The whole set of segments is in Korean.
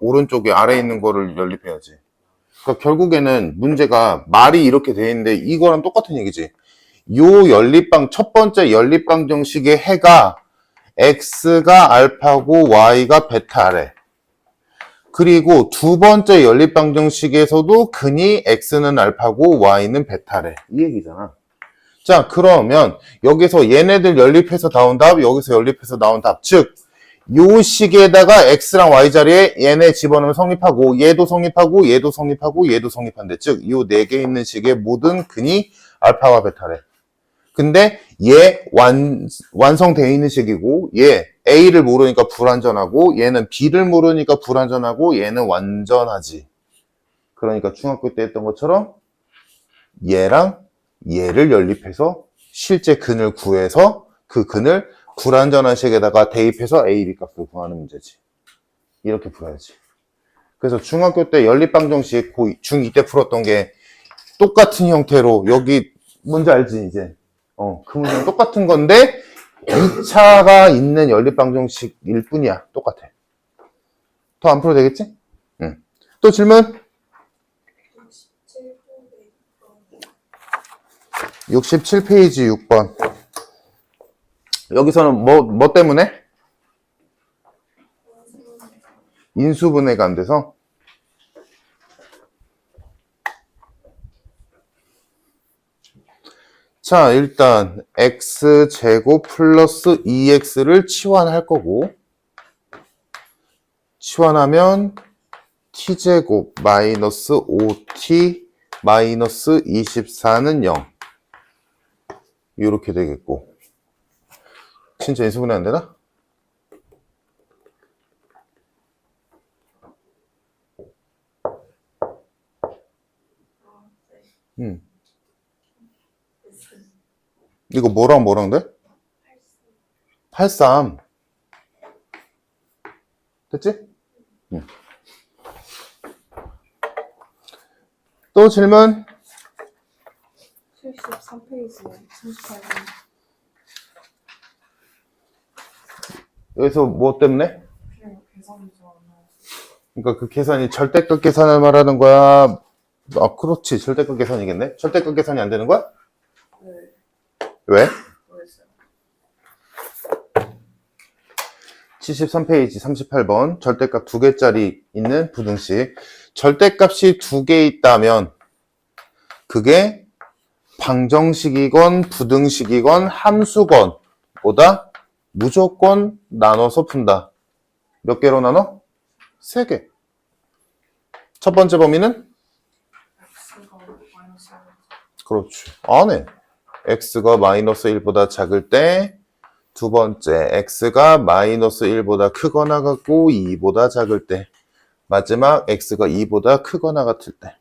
오른쪽에 아래에 있는 거를 연립해야지. 그러니까 결국에는 문제가 말이 이렇게 돼 있는데 이거랑 똑같은 얘기지. 첫 번째 연립방정식의 해가 x가 알파고 y가 베타래. 그리고 두 번째 연립방정식에서도 근이 x는 알파고 y는 베타래. 이 얘기잖아. 자, 그러면 여기서 얘네들 연립해서 나온 답, 여기서 연립해서 나온 답. 즉, 요 식에다가 x랑 y 자리에 얘네 집어넣으면 성립하고, 얘도 성립하고, 얘도 성립하고, 얘도 성립한대. 즉, 요 네 개 있는 식의 모든 근이 알파와 베타래. 근데 얘 완성되어 있는 식이고, 얘 A를 모르니까 불완전하고, 얘는 B를 모르니까 불완전하고, 얘는 완전하지. 그러니까 중학교 때 했던 것처럼 얘랑 얘를 연립해서 실제 근을 구해서 그 근을 불완전한 식에다가 대입해서 A, B 값을 구하는 문제지. 이렇게 풀어야지. 그래서 중학교 때 연립방정식 중2 때 풀었던 게 똑같은 형태로 여기 뭔지 알지 이제? 그 문제는 똑같은 건데 2차가 있는 연립방정식일 뿐이야. 똑같아. 더 안 풀어도 되겠지? 응. 또 질문? 67페이지 6번. 여기서는 뭐 때문에? 인수분해가 안 돼서? 자, 일단 x제곱 플러스 2x를 치환할 거고, 치환하면 t제곱 마이너스 5t 마이너스 24는 0. 이렇게 되겠고. 진짜 인수분해 안 되나? 이거 뭐랑 돼? 83. 됐지? 또 질문? 73페이지 38번. 여기서 뭐 때문에? 계산이 잘안 나와요. 그러니까 그 계산이 절대값 계산을 말하는 거야? 아, 그렇지. 절대값 계산이겠네? 절대값 계산이 안 되는 거야? 네. 왜? 모르겠어요. 73페이지 38번 절대값 2개짜리 있는 부등식. 절대값이 2개 있다면 그게 방정식이건 부등식이건 함수건 보다 무조건 나눠서 푼다. 몇 개로 나눠? 3개. 첫 번째 범위는? x가 마이너스 1. 그렇지. 안 해. x가 마이너스 1보다 작을 때, 두 번째, x가 마이너스 1보다 크거나 같고 2보다 작을 때, 마지막 x가 2보다 크거나 같을 때.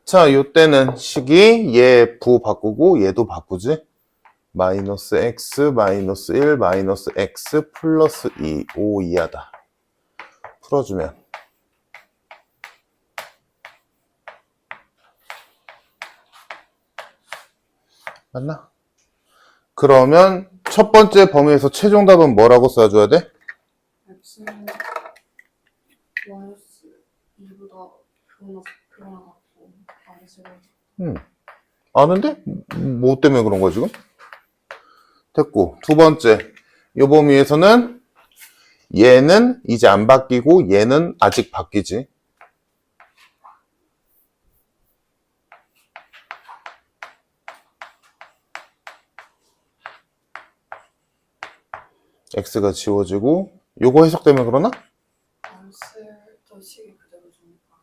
자, 요때는 식이 얘 부 바꾸고 얘도 바꾸지? 마이너스 x, 마이너스 1, 마이너스 x, 플러스 2, 5 이하다. 풀어주면 맞나? 그러면 첫 번째 범위에서 최종 답은 뭐라고 써줘야 돼? x는 마이너스 2보다 크거나 같고 마이너스 1. 아는데? 뭐 때문에 그런 거야 지금? 됐고 두 번째 요 범위에서는 얘는 이제 안 바뀌고 얘는 아직 바뀌지. x가 지워지고 요거 해석되면 그러나? 마이너스 저 식이 그대로 주니까.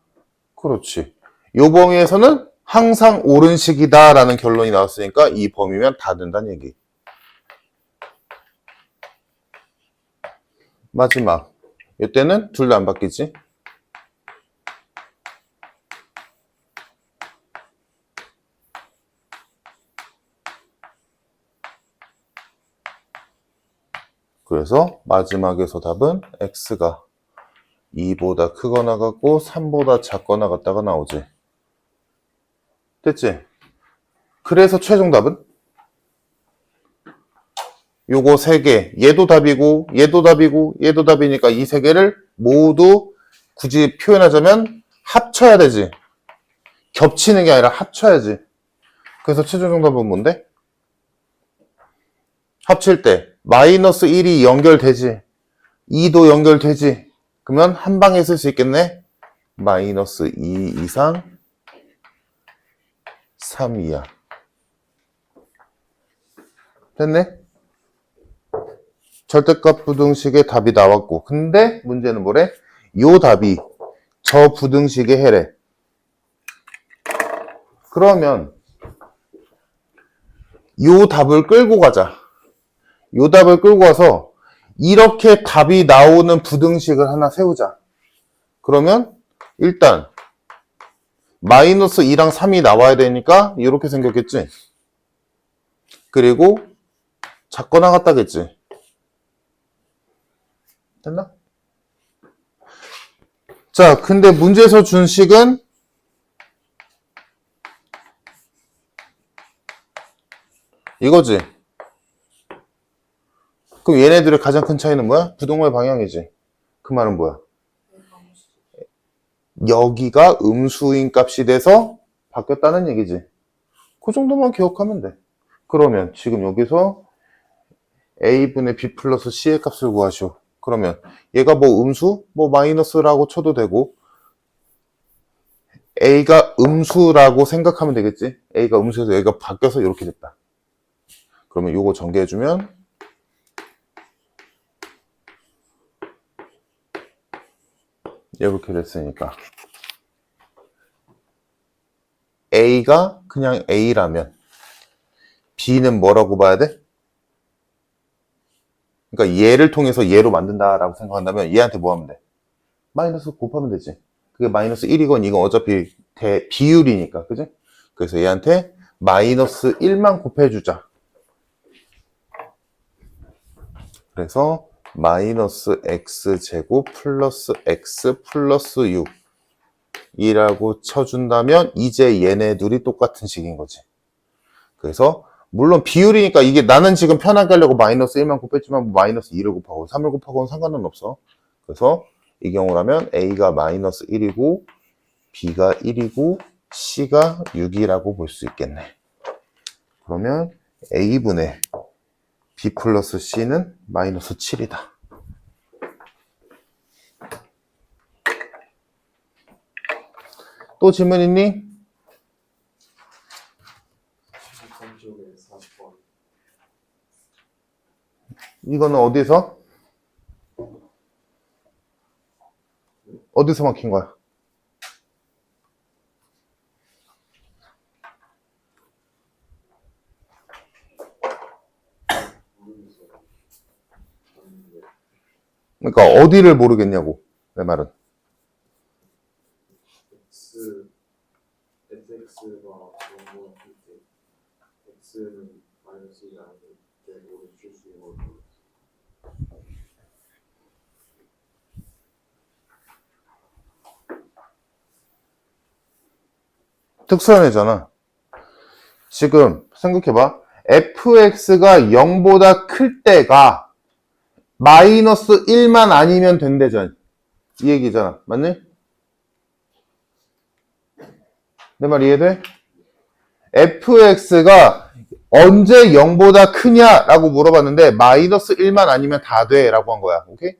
그렇지. 요 범위에서는 항상 옳은 식이다 라는 결론이 나왔으니까 이 범위면 다 된다는 얘기. 마지막 이때는 둘 다 안 바뀌지. 그래서 마지막에서 답은 x가 2보다 크거나 같고 3보다 작거나 같다가 나오지. 됐지? 그래서 최종 답은 요거 3개, 얘도 답이고, 얘도 답이고, 얘도 답이니까 이 3개를 모두 굳이 표현하자면 합쳐야 되지. 겹치는 게 아니라 합쳐야지. 그래서 최종 정답은 뭔데? 합칠 때 마이너스 1이 연결되지. 2도 연결되지. 그러면 한 방에 쓸 수 있겠네? 마이너스 2 이상 3 이하. 됐네? 절대값 부등식의 답이 나왔고, 근데 문제는 뭐래? 요 답이 저 부등식의 해래. 그러면 요 답을 끌고 가자. 요 답을 끌고 가서 이렇게 답이 나오는 부등식을 하나 세우자. 그러면 일단 마이너스 2랑 3이 나와야 되니까 이렇게 생겼겠지. 그리고 작거 나갔다겠지. 됐나? 자, 근데 문제에서 준 식은 이거지. 그럼 얘네들의 가장 큰 차이는 뭐야? 부동호의 방향이지. 그 말은 뭐야? 여기가 음수인 값이 돼서 바뀌었다는 얘기지. 그 정도만 기억하면 돼. 그러면 지금 여기서 a분의 b 플러스 c의 값을 구하시오. 그러면 얘가 뭐 음수? 뭐 마이너스라고 쳐도 되고 a가 음수라고 생각하면 되겠지. a가 음수에서 여기가 바뀌어서 이렇게 됐다. 그러면 요거 전개해주면 이렇게 됐으니까 a가 그냥 a라면 b는 뭐라고 봐야 돼? 그러니까 얘를 통해서 얘로 만든다라고 생각한다면 얘한테 뭐 하면 돼? 마이너스 곱하면 되지. 그게 마이너스 1이건 이건 어차피 비율이니까, 그지? 그래서 얘한테 마이너스 1만 곱해주자. 그래서 마이너스 x제곱 플러스 x 플러스 6이라고 쳐준다면 이제 얘네들이 똑같은 식인 거지. 그래서 물론 비율이니까 이게 나는 지금 편하게 하려고 마이너스 1만 곱했지만 마이너스 2를 곱하고 3을 곱하고는 상관은 없어. 그래서 이 경우라면 a가 마이너스 1이고 b가 1이고 c가 6이라고 볼 수 있겠네. 그러면 a분의 b 플러스 c는 마이너스 7이다. 또 질문 있니? 73쪽에 40번. 이거는 어디서? 어디서 막힌 거야? 그러니까 어디를 모르겠냐고 내 말은. fx가 그런 거 같을 때 x는 마이너스 1이 아닐 때 모르 줄수 있는 걸 모르겠어. 특수한 애잖아. 지금 생각해봐. fx가 0보다 클 때가 마이너스 1만 아니면 된대잖아. 이 얘기잖아. 맞니? 내 말 이해돼? fx가 언제 0보다 크냐라고 물어봤는데 마이너스 1만 아니면 다 돼 라고 한 거야. 오케이?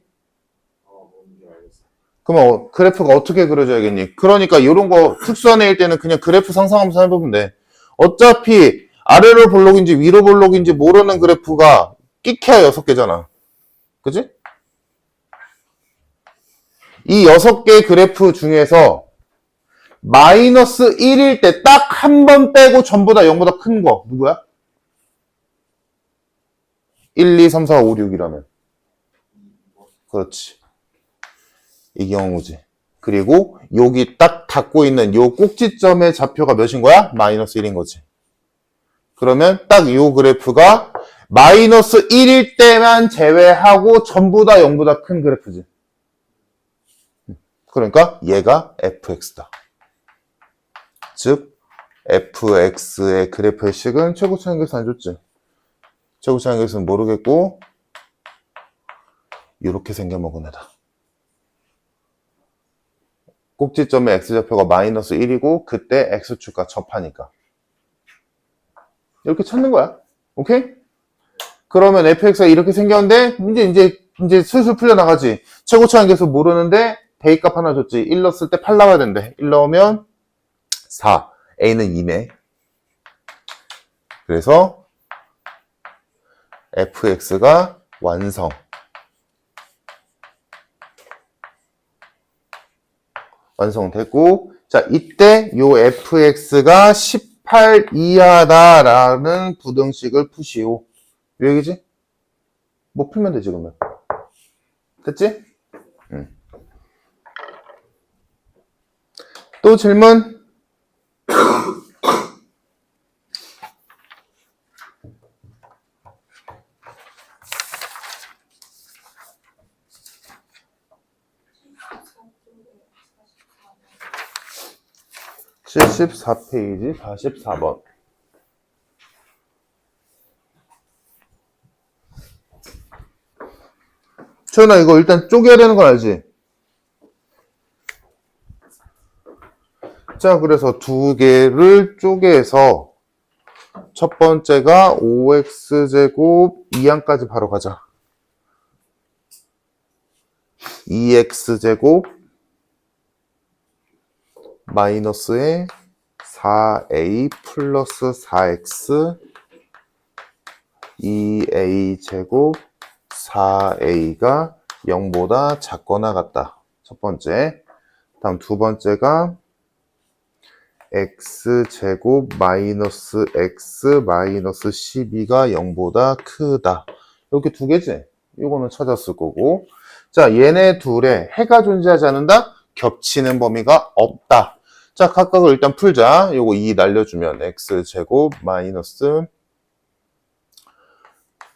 뭔지 알겠어. 그러면 그래프가 어떻게 그려져야겠니? 그러니까 이런 거 특수한 애일 때는 그냥 그래프 상상하면서 해보면 돼. 어차피 아래로 볼록인지 위로 볼록인지 모르는 그래프가 끼켜야 6개잖아. 그지? 이 6개의 그래프 중에서 마이너스 1일 때 딱 한 번 빼고 전부 다 0보다 큰 거 누구야? 1, 2, 3, 4, 5, 6이라면 그렇지. 이 경우지. 그리고 여기 딱 닫고 있는 요 꼭지점의 좌표가 몇인 거야? 마이너스 1인 거지. 그러면 딱 요 그래프가 마이너스 1일 때만 제외하고 전부 다 0보다 큰 그래프지. 그러니까 얘가 fx다. 즉 fx의 그래프의 식은 최고 차이계산 줬지. 최고차항 계수는 모르겠고 이렇게 생겨먹은 애다. 꼭지점의 x좌표가 마이너스 1이고 그때 x축과 접하니까 이렇게 찾는 거야. 오케이? 그러면 fx가 이렇게 생겼는데 이제 슬슬 풀려나가지. 최고차항 계수 모르는데 대입값 하나 줬지. 1 넣었을 때 8 나와야 된대. 1 넣으면 4. a는 2네. 그래서 fx가 완성됐고, 자, 이때 요 fx가 18 이하다라는 부등식을 푸시오. 요 얘기지? 뭐 풀면 되지, 그러면. 됐지? 응. 또 질문? (74페이지) 44번. 초연아, 이거 일단 쪼개야 되는 건 알지? 자, 그래서 두 개를 쪼개서 첫 번째가 5x제곱 2항까지 바로 가자. 2x제곱 마이너스에 4a 플러스 4x 2a제곱 4a가 0보다 작거나 같다. 첫 번째. 다음 두 번째가 x제곱 마이너스 x 마이너스 12가 0보다 크다. 이렇게 두 개지? 이거는 찾았을 거고. 자, 얘네 둘에 해가 존재하지 않는다? 겹치는 범위가 없다. 자, 각각을 일단 풀자. 요거 2 날려주면 x제곱 마이너스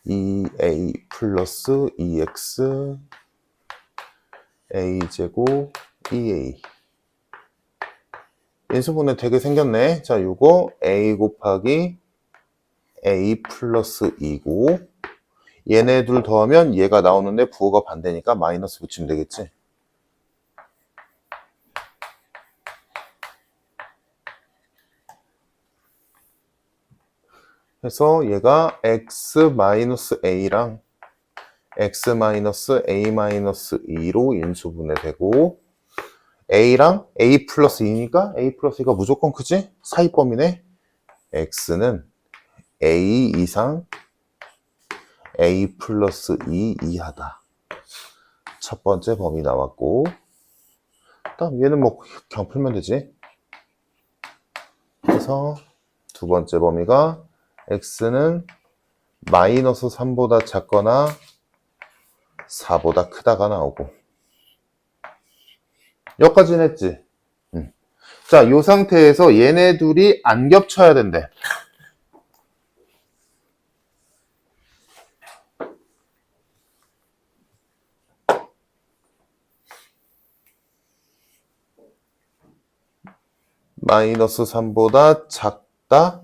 2a 플러스 2x a제곱 2a. 인수분해 되게 생겼네. 자, 요거 a 곱하기 a 플러스 2고 얘네 둘 더하면 얘가 나오는데 부호가 반대니까 마이너스 붙이면 되겠지. 그래서 얘가 x-a랑 x-a-2로 인수분해되고 a랑 a 플러스 2니까 a 플러스 2가 무조건 크지? 사이범위네. x는 a 이상 a 플러스 2 이하다. 첫 번째 범위 나왔고 다음 얘는 뭐 그냥 풀면 되지. 그래서 두 번째 범위가 x는 마이너스 3보다 작거나 4보다 크다가 나오고 여기까지는 했지. 자, 요 상태에서 얘네 둘이 안 겹쳐야 된대. 마이너스 3보다 작다,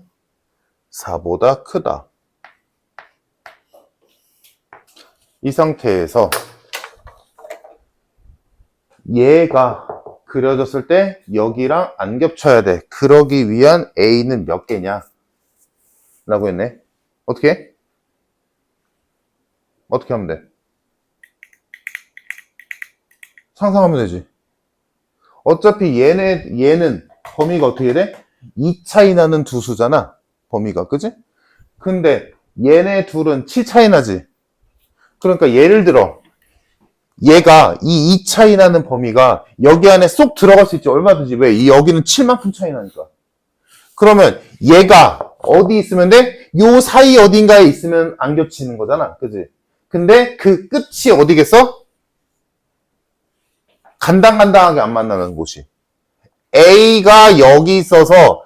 4보다 크다. 이 상태에서 얘가 그려졌을 때 여기랑 안 겹쳐야 돼. 그러기 위한 A는 몇 개냐? 라고 했네. 어떻게 해? 어떻게 하면 돼? 상상하면 되지. 어차피 얘는 범위가 어떻게 돼? 2 차이 나는 두 수잖아. 범위가, 그지? 근데 얘네 둘은 7 차이 나지. 그러니까 예를 들어 얘가 이 2 차이 나는 범위가 여기 안에 쏙 들어갈 수 있지. 얼마든지. 왜? 여기는 7만큼 차이 나니까. 그러면 얘가 어디 있으면 돼? 요 사이 어딘가에 있으면 안 겹치는 거잖아. 그지? 근데 그 끝이 어디겠어? 간당간당하게 안 만나는 곳이. A가 여기 있어서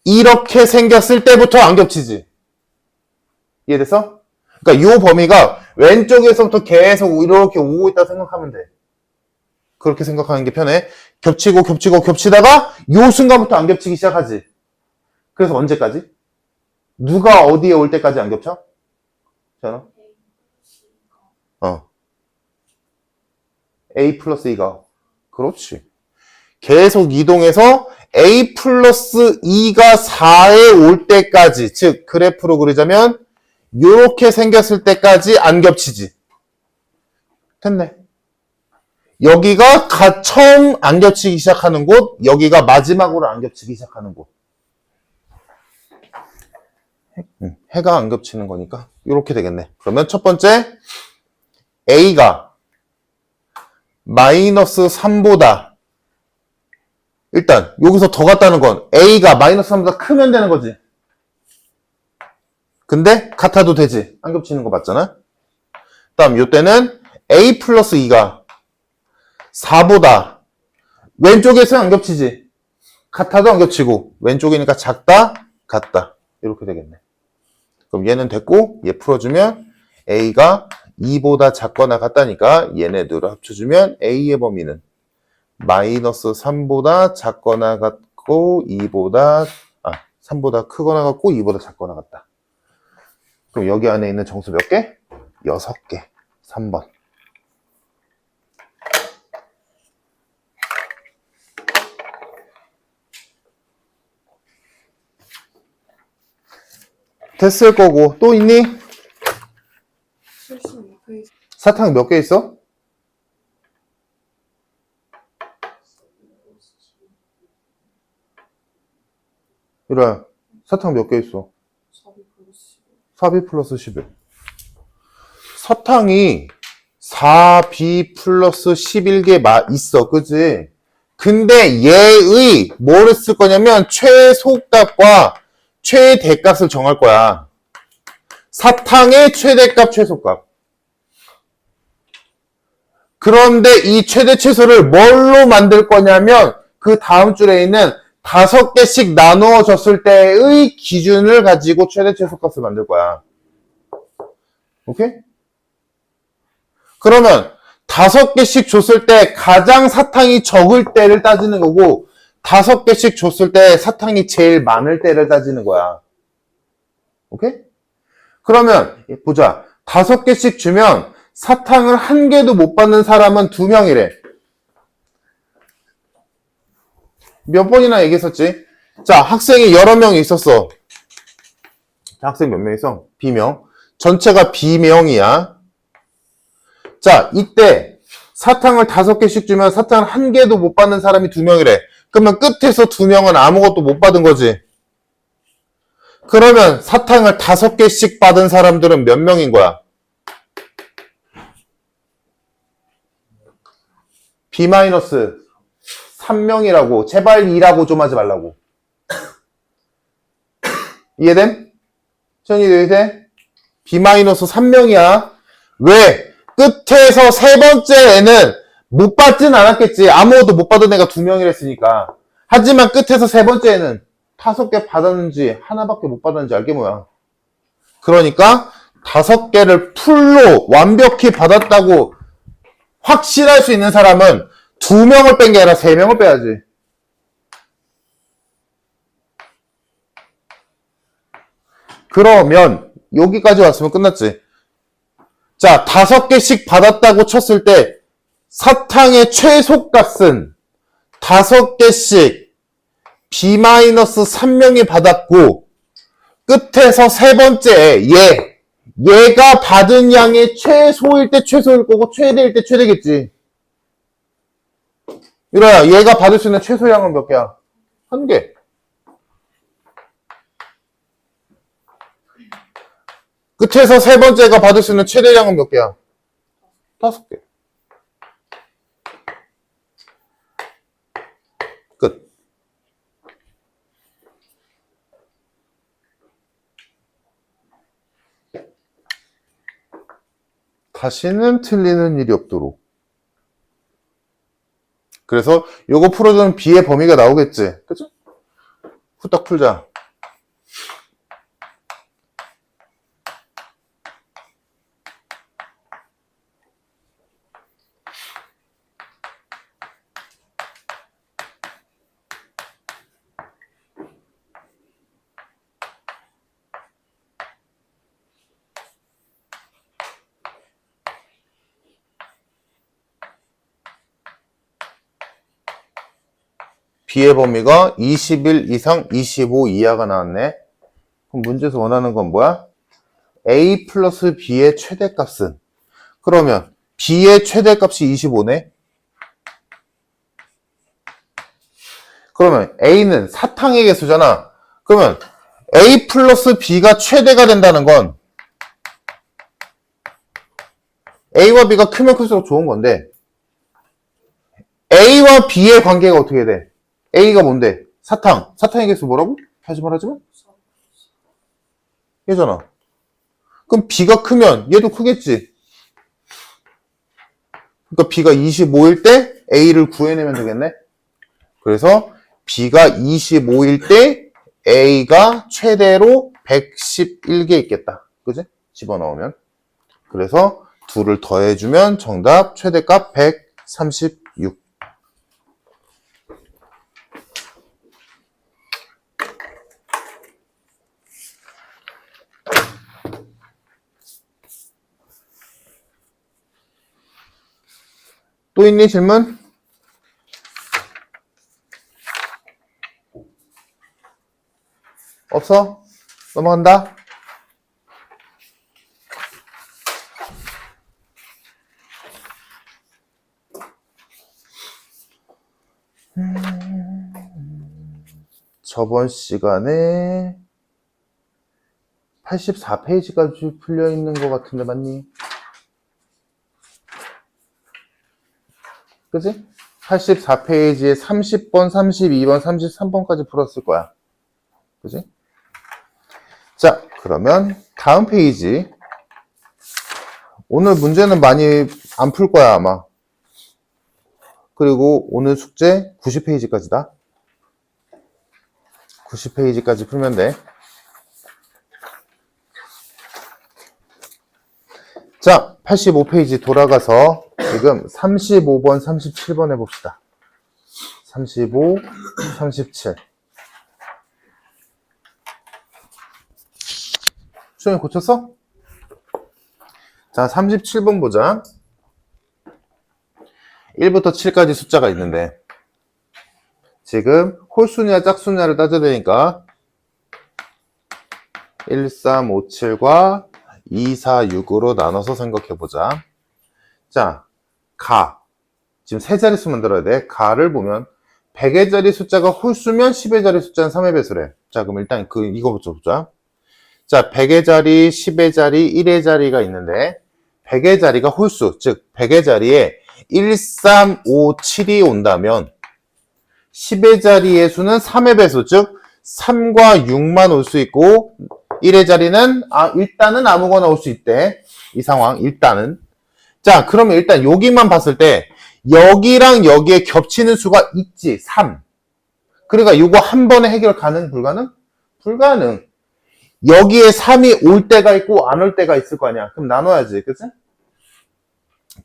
이렇게 생겼을 때부터 안 겹치지. 이해됐어? 그러니까 요 범위가 왼쪽에서부터 계속 이렇게 오고 있다 생각하면 돼. 그렇게 생각하는 게 편해. 겹치고 겹치고 겹치다가 요 순간부터 안 겹치기 시작하지. 그래서 언제까지? 누가 어디에 올 때까지 안 겹쳐? 전화? A 플러스 E가. 그렇지. 계속 이동해서 A 플러스 E가 4에 올 때까지, 즉, 그래프로 그리자면, 요렇게 생겼을 때까지 안 겹치지. 됐네. 여기가 처음 안 겹치기 시작하는 곳, 여기가 마지막으로 안 겹치기 시작하는 곳. 해가 안 겹치는 거니까 이렇게 되겠네. 그러면 첫 번째 A가 마이너스 3보다 일단 여기서 더 같다는 건 A가 마이너스 3보다 크면 되는 거지. 근데 같아도 되지. 안 겹치는 거 맞잖아. 다음 요때는 A 플러스 2가 4보다 왼쪽에서 안 겹치지. 같아도 안 겹치고 왼쪽이니까 작다 같다 이렇게 되겠네. 그럼 얘는 됐고 얘 풀어주면 A가 2보다 작거나 같다니까 얘네들을 합쳐주면 A의 범위는 마이너스 3보다 작거나 같고 3보다 크거나 같고 2보다 작거나 같다. 그럼 여기 안에 있는 정수 몇 개? 6개. 3번. 됐을 거고 또 있니? 76페이지. 사탕 몇 개 있어? 이래 사탕 몇 개 있어? 4B 플러스 11. 사탕이 4B 플러스 11개 있어. 그지? 근데 얘의 뭐를 쓸 거냐면 최소값과 최대값을 정할 거야. 사탕의 최대값, 최소값. 그런데 이 최대 최소를 뭘로 만들 거냐면 그 다음 줄에 있는 5개씩 나누어졌을 때의 기준을 가지고 최대 최소값을 만들 거야. 오케이? 그러면 5개씩 줬을 때 가장 사탕이 적을 때를 따지는 거고 5개씩 줬을 때 사탕이 제일 많을 때를 따지는 거야. 오케이? 그러면 보자. 5개씩 주면 사탕을 1개도 못 받는 사람은 2명이래. 몇 번이나 얘기했었지? 자, 학생이 여러 명이 있었어. 자, 학생 몇 명 있어? B명. 전체가 B명이야. 자, 이때 사탕을 5개씩 주면 사탕을 1개도 못 받는 사람이 2명이래. 그러면 끝에서 2명은 아무것도 못 받은 거지. 그러면 사탕을 5개씩 받은 사람들은 몇 명인 거야? B-3명이라고. 제발 2라고 좀 하지 말라고. 이해됨? 천이 이해돼? B-3명이야. 왜? 끝에서 세 번째 애는 못 받진 않았겠지. 아무것도 못 받은 애가 2명이랬으니까. 하지만 끝에서 세 번째 애는 5개 받았는지 하나밖에 못 받았는지 알게 뭐야. 그러니까 5개를 풀로 완벽히 받았다고 확실할 수 있는 사람은 2명을 뺀 게 아니라 3명을 빼야지. 그러면 여기까지 왔으면 끝났지. 자, 5개씩 받았다고 쳤을 때 사탕의 최소값은 5개씩 B-3명이 받았고 끝에서 세 번째 얘가 받은 양의 최소일 때 최소일 거고 최대일 때 최대겠지. 이래야 얘가 받을 수 있는 최소량은 몇 개야? 1개. 끝에서 세 번째가 받을 수 있는 최대량은 몇 개야? 5개. 끝. 다시는 틀리는 일이 없도록. 그래서 요거 풀어주면 B의 범위가 나오겠지. 그죠? 후딱 풀자. B의 범위가 21 이상 25 이하가 나왔네. 그럼 문제에서 원하는 건 뭐야? A 플러스 B의 최대값은? 그러면 B의 최대값이 25네? 그러면 A는 사탕의 개수잖아. 그러면 A 플러스 B가 최대가 된다는 건 A와 B가 크면 클수록 좋은 건데 A와 B의 관계가 어떻게 돼? A가 뭔데? 사탕. 사탕의 개수 뭐라고? 다시 말하자면? 얘잖아. 그럼 B가 크면 얘도 크겠지. 그러니까 B가 25일 때 A를 구해내면 되겠네. 그래서 B가 25일 때 A가 최대로 111개 있겠다. 그지? 집어넣으면. 그래서 둘을 더해주면 정답 최대값 136. 또 있니 질문? 없어? 넘어간다. 저번 시간에 84페이지까지 풀려 있는 것 같은데 맞니? 그치? 84페이지에 30번, 32번, 33번까지 풀었을 거야. 그치? 자, 그러면 다음 페이지. 오늘 문제는 많이 안 풀 거야, 아마. 그리고 오늘 숙제 90페이지까지다. 90페이지까지 풀면 돼. 자, 85페이지 돌아가서 지금 35번, 37번 해봅시다. 35, 37. 수영이 고쳤어? 자, 37번 보자. 1부터 7까지 숫자가 있는데 지금 홀수냐 짝수냐를 따져야 되니까 1, 3, 5, 7과 2, 4, 6으로 나눠서 생각해보자. 자, 가. 지금 세 자릿수 만들어야 돼. 가를 보면 100의 자리 숫자가 홀수면 10의 자리 숫자는 3의 배수래. 자, 그럼 일단 이거부터 보자. 자, 100의 자리, 10의 자리, 1의 자리가 있는데 100의 자리가 홀수, 즉 100의 자리에 1, 3, 5, 7이 온다면 10의 자리의 수는 3의 배수, 즉 3과 6만 올 수 있고 1의 자리는 일단은 아무거나 올 수 있대. 이 상황 일단은. 자, 그러면 일단 여기만 봤을 때 여기랑 여기에 겹치는 수가 있지. 3. 그러니까 이거 한 번에 해결 가능? 불가능? 불가능. 여기에 3이 올 때가 있고 안 올 때가 있을 거 아니야. 그럼 나눠야지. 그치?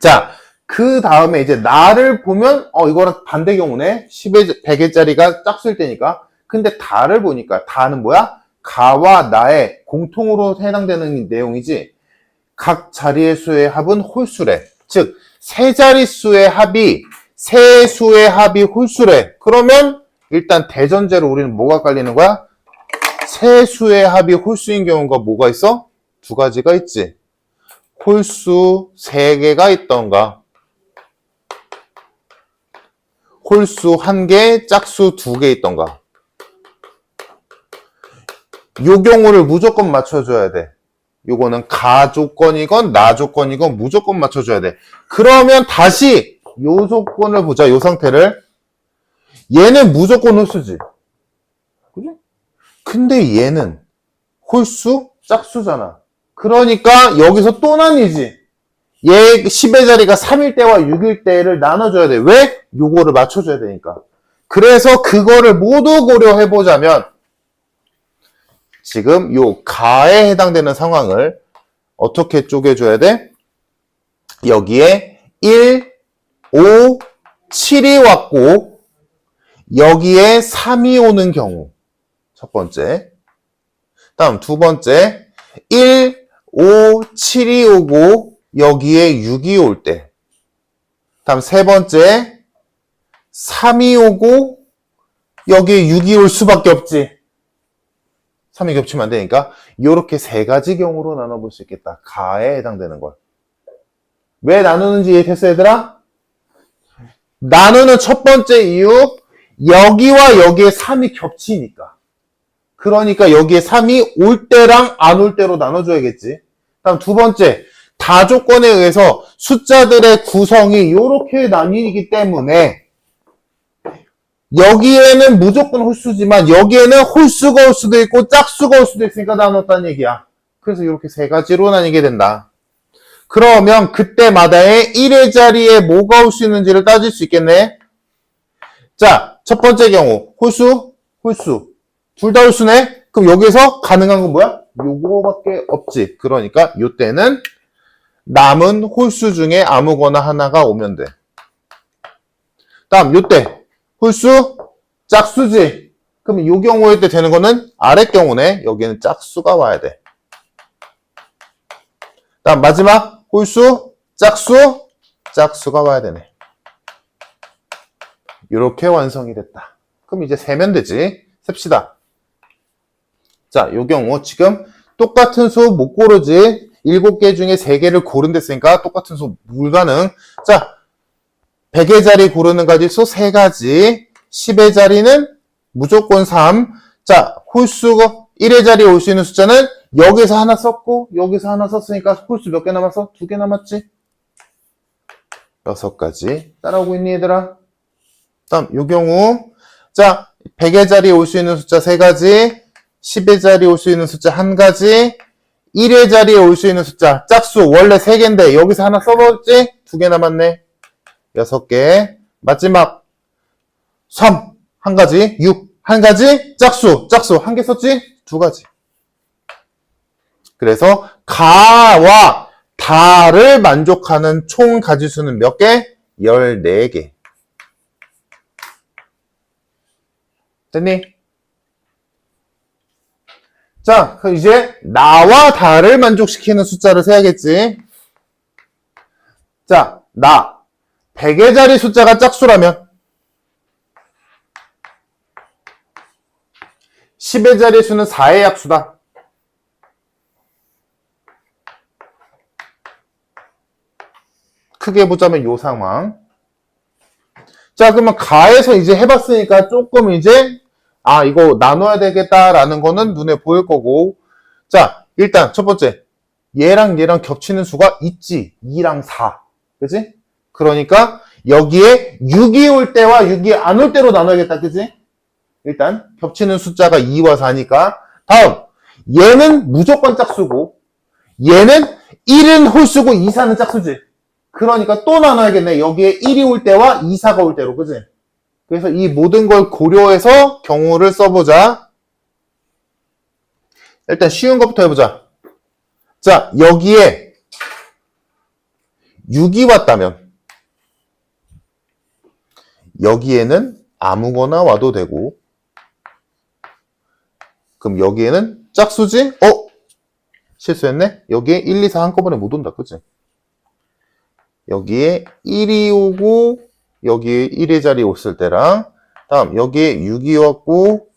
자, 그 다음에 이제 나를 보면 이거랑 반대 경우네. 100의 자리가 짝수일 때니까. 근데 다를 보니까 다는 뭐야? 가와 나의 공통으로 해당되는 내용이지. 각 자리의 수의 합은 홀수래. 즉, 세 자릿수의 합이 세 수의 합이 홀수래. 그러면 일단 대전제로 우리는 뭐가 깔리는 거야? 세 수의 합이 홀수인 경우가 뭐가 있어? 두 가지가 있지. 홀수 3개가 있던가 홀수 1개, 짝수 2개 있던가. 요 경우를 무조건 맞춰줘야 돼. 요거는 가 조건이건 나 조건이건 무조건 맞춰줘야 돼. 그러면 다시 요 조건을 보자. 요 상태를. 얘는 무조건 홀수지. 그지? 근데 얘는 홀수, 짝수잖아. 그러니까 여기서 또 나뉘지. 얘 10의 자리가 3일 때와 6일 때를 나눠줘야 돼. 왜? 요거를 맞춰줘야 되니까. 그래서 그거를 모두 고려해보자면 지금 요 가에 해당되는 상황을 어떻게 쪼개줘야 돼? 여기에 1, 5, 7이 왔고 여기에 3이 오는 경우. 첫 번째. 다음 두 번째. 1, 5, 7이 오고 여기에 6이 올 때. 다음 세 번째. 3이 오고 여기에 6이 올 수밖에 없지. 3이 겹치면 안 되니까 이렇게 세 가지 경우로 나눠볼 수 있겠다. 가에 해당되는 걸. 왜 나누는지 이해됐어 얘들아? 나누는 첫 번째 이유, 여기와 여기에 3이 겹치니까. 그러니까 여기에 3이 올 때랑 안 올 때로 나눠줘야겠지. 다음 두 번째, 다조건에 의해서 숫자들의 구성이 이렇게 나뉘기 때문에 여기에는 무조건 홀수지만 여기에는 홀수가 올 수도 있고 짝수가 올 수도 있으니까 나눴다는 얘기야. 그래서 이렇게 세 가지로 나뉘게 된다. 그러면 그때마다의 1의 자리에 뭐가 올 수 있는지를 따질 수 있겠네. 자, 첫 번째 경우 홀수, 홀수. 둘 다 홀수네? 그럼 여기서 가능한 건 뭐야? 요거밖에 없지. 그러니까 요때는 남은 홀수 중에 아무거나 하나가 오면 돼. 다음 요때 홀수, 짝수지. 그럼 요 경우에 때 되는 거는 아래 경우네. 여기는 짝수가 와야 돼. 다음 마지막 홀수, 짝수, 짝수가 와야 되네. 이렇게 완성이 됐다. 그럼 이제 세면 되지. 셉시다. 자, 요 경우 지금 똑같은 수 못 고르지. 7개 중에 3개를 고른댔으니까 똑같은 수 불가능. 자, 100의 자리 고르는 가지수 3가지. 10의 자리는 무조건 3. 자, 홀수가 1의 자리에 올 수 있는 숫자는 여기서 하나 썼고 여기서 하나 썼으니까 홀수 몇 개 남았어? 2개 남았지? 6가지. 따라오고 있니 얘들아? 다음 요 경우 자 100의 자리에 올 수 있는 숫자 3가지, 10의 자리에 올 수 있는 숫자 1가지, 1의 자리에 올 수 있는 숫자 짝수 원래 3개인데 여기서 하나 써봤지? 2개 남았네. 6개. 마지막 3 1가지, 6 1가지, 짝수 1개 썼지? 2가지. 그래서 가와 다를 만족하는 총 가지수는 몇 개? 14개. 됐니? 자, 그럼 이제 나와 다를 만족시키는 숫자를 세야겠지. 자, 나 100의 자리 숫자가 짝수라면 10의 자리 수는 4의 약수다. 크게 보자면 요 상황. 자, 그러면 가에서 이제 해봤으니까 조금 이제 이거 나눠야 되겠다라는 거는 눈에 보일 거고. 자, 일단 첫 번째 얘랑 얘랑 겹치는 수가 있지. 2랑 4. 그치? 그러니까 여기에 6이 올 때와 6이 안 올 때로 나눠야겠다. 그치? 일단 겹치는 숫자가 2와 4니까. 다음 얘는 무조건 짝수고 얘는 1은 홀수고 2, 4는 짝수지. 그러니까 또 나눠야겠네. 여기에 1이 올 때와 2, 4가 올 때로. 그치? 그래서 이 모든 걸 고려해서 경우를 써보자. 일단 쉬운 것부터 해보자. 자, 여기에 6이 왔다면 여기에는 아무거나 와도 되고 그럼 여기에는 짝수지? 실수했네? 여기에 1, 2, 4 한꺼번에 못 온다. 그치? 여기에 1이 오고 여기에 1의 자리에 왔을 때랑 다음 여기에 6이 왔고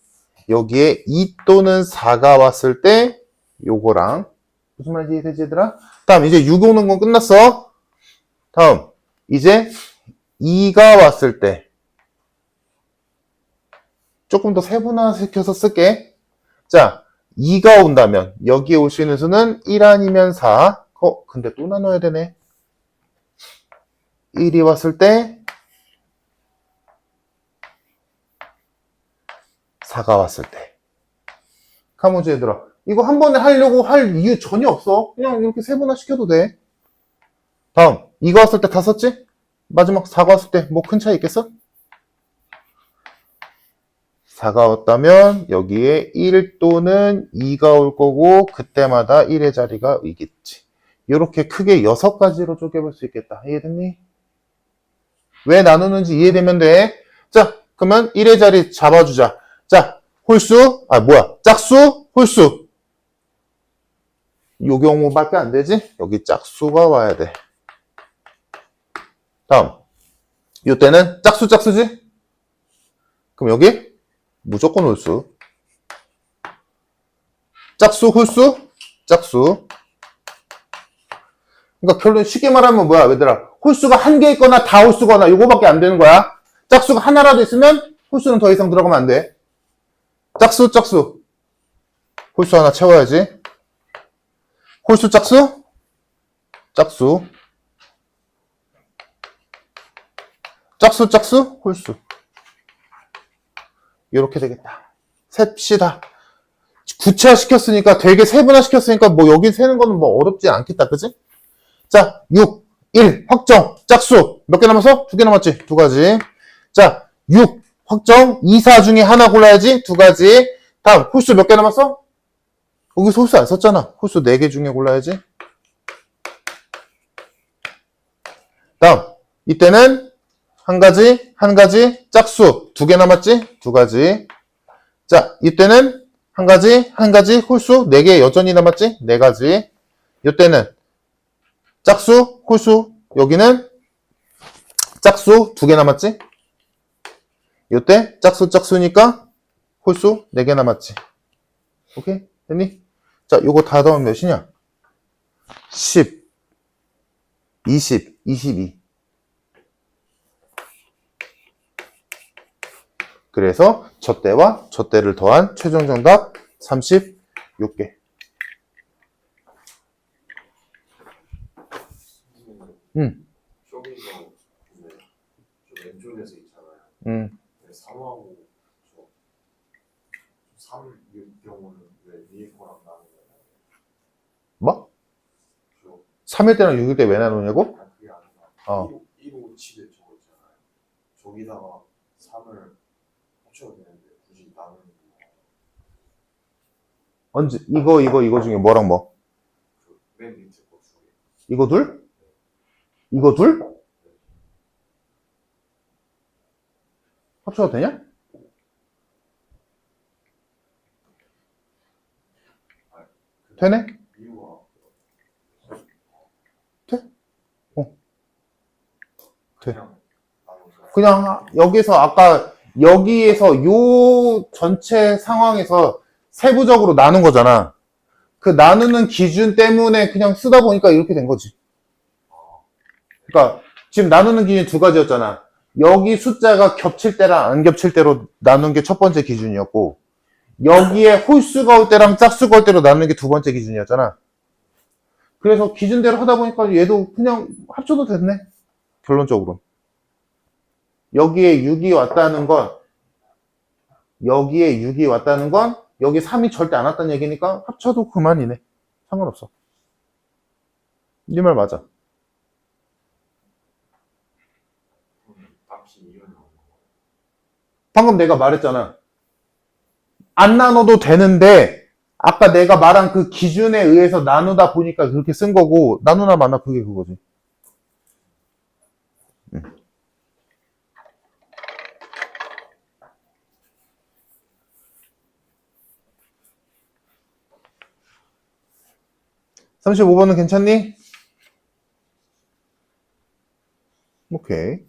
여기에 2 또는 4가 왔을 때 요거랑 무슨 말인지 이해되지 얘들아? 다음 이제 6 오는 건 끝났어. 다음 이제 2가 왔을 때 조금 더 세분화시켜서 쓸게. 자 2가 온다면 여기에 올 수 있는 수는 1 아니면 4. 근데 또 나눠야 되네. 1이 왔을 때 4가 왔을 때. 가문지 얘들아 이거 한 번에 하려고 할 이유 전혀 없어. 그냥 이렇게 세분화 시켜도 돼. 다음 2가 왔을 때 다 썼지? 마지막 4가 왔을 때 뭐 큰 차이 있겠어? 4가 왔다면 여기에 1 또는 2가 올 거고 그때마다 1의 자리가 있겠지. 이렇게 크게 6가지로 쪼개볼 수 있겠다. 이해됐니? 왜 나누는지 이해되면 돼. 자, 그러면 1의 자리 잡아주자. 자, 홀수, 짝수, 홀수. 요 경우밖에 안 되지? 여기 짝수가 와야 돼. 다음, 요때는 짝수지? 그럼 여기 무조건 홀수. 짝수, 홀수? 짝수. 그러니까 결론 쉽게 말하면 뭐야, 얘들아? 홀수가 한 개 있거나 다 홀수거나 요거밖에 안 되는 거야. 짝수가 하나라도 있으면 홀수는 더 이상 들어가면 안 돼. 짝수, 짝수. 홀수 하나 채워야지. 홀수 짝수? 짝수. 짝수, 짝수, 홀수. 이렇게 되겠다. 셉시다. 구체화 시켰으니까, 되게 세분화 시켰으니까, 뭐, 여기 세는 거는 뭐 어렵지 않겠다. 그지? 자, 6, 1, 확정, 짝수. 몇 개 남았어? 2개 남았지? 2가지. 자, 6, 확정, 2, 4 중에 하나 골라야지? 2가지. 다음, 홀수 몇 개 남았어? 여기서 홀수 안 썼잖아. 홀수 4개 중에 골라야지. 다음, 이때는 한 가지, 짝수 2개 남았지? 2가지. 자, 이때는 한 가지, 홀수 4개 여전히 남았지? 4가지. 이때는 짝수, 홀수, 여기는 짝수 2개 남았지? 이때 짝수니까 홀수 4개 남았지. 오케이? 됐니? 자, 요거 다 더하면 몇이냐? 10, 20, 22. 그래서 저 때와 저 때를 더한 최종 정답 36개. 쇼미더 저 왼쪽에서 있잖아요. 3하고 3일 경우는 왜 위에 거랑 나는 거예요? 뭐? 저 3일 때랑 6일 때 왜 나누냐고? 그게 아니라 어. 1호 집에 저거 있잖아요. 저기다가 3을 합쳐야 되는데 굳이 나누는 거. 언제? 이거 중에 뭐랑 뭐? 맨 밑에 거 두 개. 이거 둘? 이거 둘? 합쳐도 되냐? 되네? 이유가 돼? 돼. 그냥 나눠서 그냥 여기서 아까 여기에서 요 전체 상황에서 세부적으로 나눈 거잖아. 그 나누는 기준 때문에 그냥 쓰다 보니까 이렇게 된 거지. 그러니까 지금 나누는 기준이 2가지였잖아. 여기 숫자가 겹칠 때랑 안 겹칠 때로 나눈 게 첫 번째 기준이었고, 여기에 홀수가 올 때랑 짝수가 올 때로 나누는 게 2번째 기준이었잖아. 그래서 기준대로 하다 보니까 얘도 그냥 합쳐도 됐네. 결론적으로. 여기에 6이 왔다는 건, 여기 3이 절대 안 왔다는 얘기니까 합쳐도 그만이네. 상관없어. 네 말 맞아. 딱히 이유는 없는 거예요. 방금 내가 말했잖아. 안 나눠도 되는데, 아까 내가 말한 그 기준에 의해서 나누다 보니까 그렇게 쓴 거고, 나누나 마나 그게 그거지. 응. 35번은 괜찮니? 오케이.